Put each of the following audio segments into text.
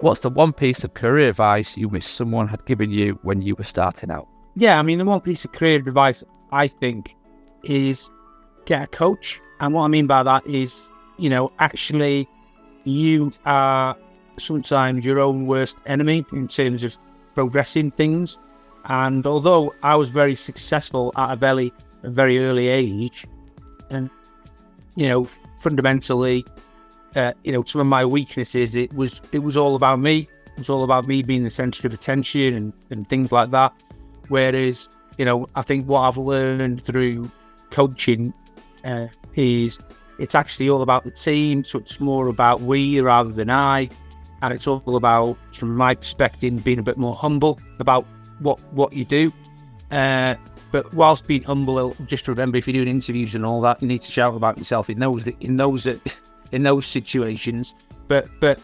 what's the one piece of career advice you wish someone had given you when you were starting out? Yeah, I mean, the one piece of career advice I think is get a coach. And what I mean by that is, actually you are sometimes your own worst enemy in terms of progressing things. And although I was very successful at a very early age, and fundamentally, some of my weaknesses, it was all about me. It was all about me being the centre of attention and things like that. Whereas, I think what I've learned through coaching is it's actually all about the team. So it's more about we rather than I. And it's all about, from my perspective, being a bit more humble about what you do. But whilst being humble, just remember, if you're doing interviews and all that, you need to shout about yourself in those situations. But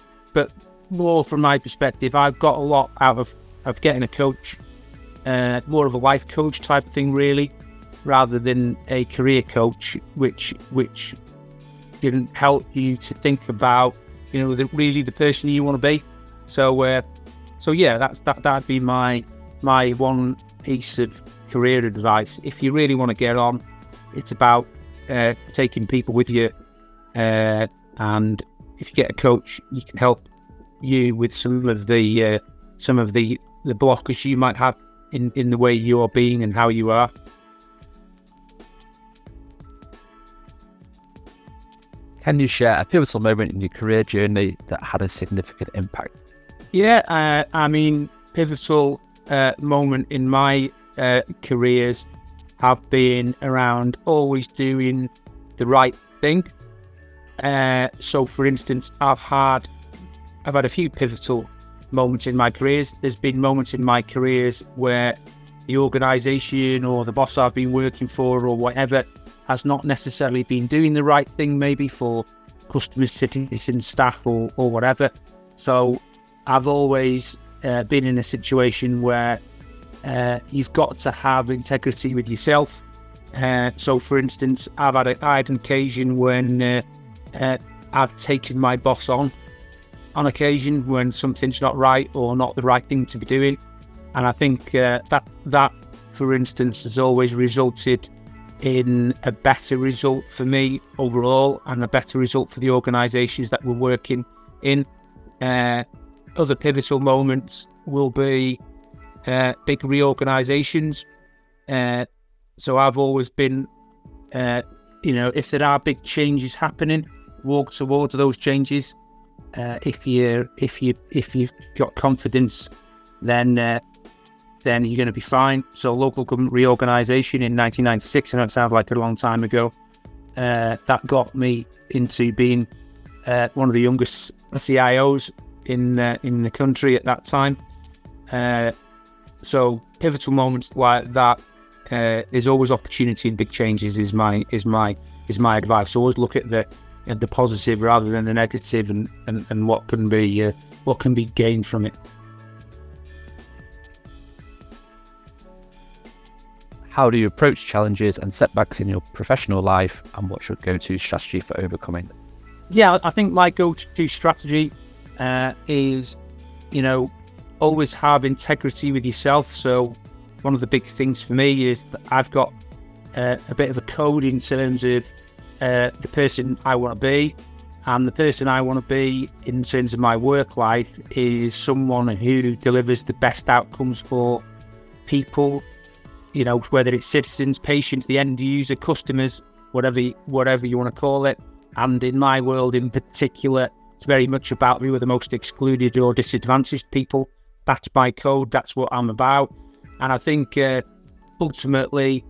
more from my perspective, I've got a lot out of getting a coach, more of a life coach type of thing, really, rather than a career coach, which didn't help you to think about, the person you want to be. So yeah, that'd be my one piece of career advice. If you really want to get on, it's about taking people with you, and if you get a coach, you can help you with some of the blockers you might have in the way you're being and how you are. Can you share a pivotal moment in your career journey that had a significant impact? Yeah, I mean, pivotal moment in my careers have been around always doing the right thing. So, for instance, I've had a few pivotal moments in my careers. There's been moments in my careers where the organisation or the boss I've been working for or whatever has not necessarily been doing the right thing, maybe for customers, citizens, staff, or whatever. So I've always been in a situation where you've got to have integrity with yourself. So, for instance, I had an occasion when I've taken my boss on occasion when something's not right or not the right thing to be doing. And I think that, for instance, has always resulted in a better result for me overall and a better result for the organisations that we're working in. Other pivotal moments will be big reorganisations. So I've always been, if there are big changes happening, walk towards those changes. If you've got confidence, then you're going to be fine. So local government reorganisation in 1996, I know it sounds like a long time ago, that got me into being one of the youngest CIOs in the country at that time. So pivotal moments like that, there's always opportunity in big changes is my advice. So always look at the positive rather than the negative, and what can be gained from it. How do you approach challenges and setbacks in your professional life, and what's your go-to strategy for overcoming them? Yeah, I think my go-to strategy is, always have integrity with yourself. So one of the big things for me is that I've got a bit of a code in terms of the person I want to be, and the person I want to be in terms of my work life is someone who delivers the best outcomes for people, whether it's citizens, patients, the end user, customers, whatever you want to call it. And in my world in particular, it's very much about who are the most excluded or disadvantaged people. That's my code. That's what I'm about. And I think ultimately,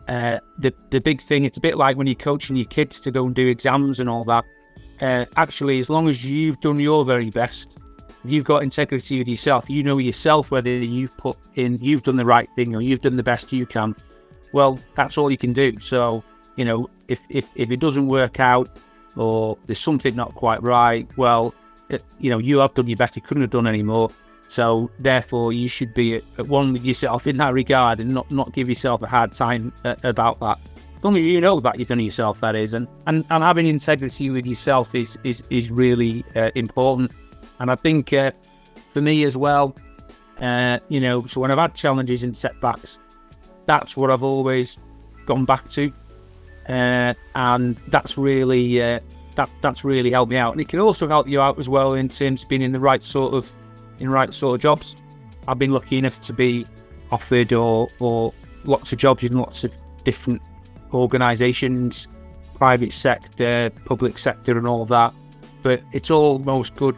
the big thing, it's a bit like when you're coaching your kids to go and do exams and all that. Actually, as long as you've done your very best, you've got integrity with yourself, you know yourself whether you've done the right thing or you've done the best you can, well, that's all you can do. So, if it doesn't work out or there's something not quite right, well, you have done your best, you couldn't have done any more. So therefore, you should be at one with yourself in that regard and not give yourself a hard time about that. As long as you know that you've done it yourself, that is, and having integrity with yourself is really important. And I think for me as well. So when I've had challenges and setbacks, that's what I've always gone back to, and that's really that's really helped me out. And it can also help you out as well in terms of being in the right sort of jobs. I've been lucky enough to be offered or lots of jobs in lots of different organisations, private sector, public sector, and all that. But it's almost good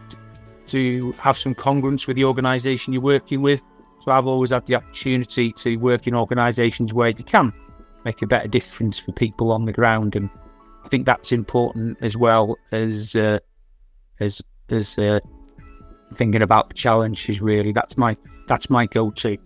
to have some congruence with the organisation you're working with. So I've always had the opportunity to work in organisations where you can make a better difference for people on the ground, and I think that's important as well as thinking about the challenges. Really, that's my go-to.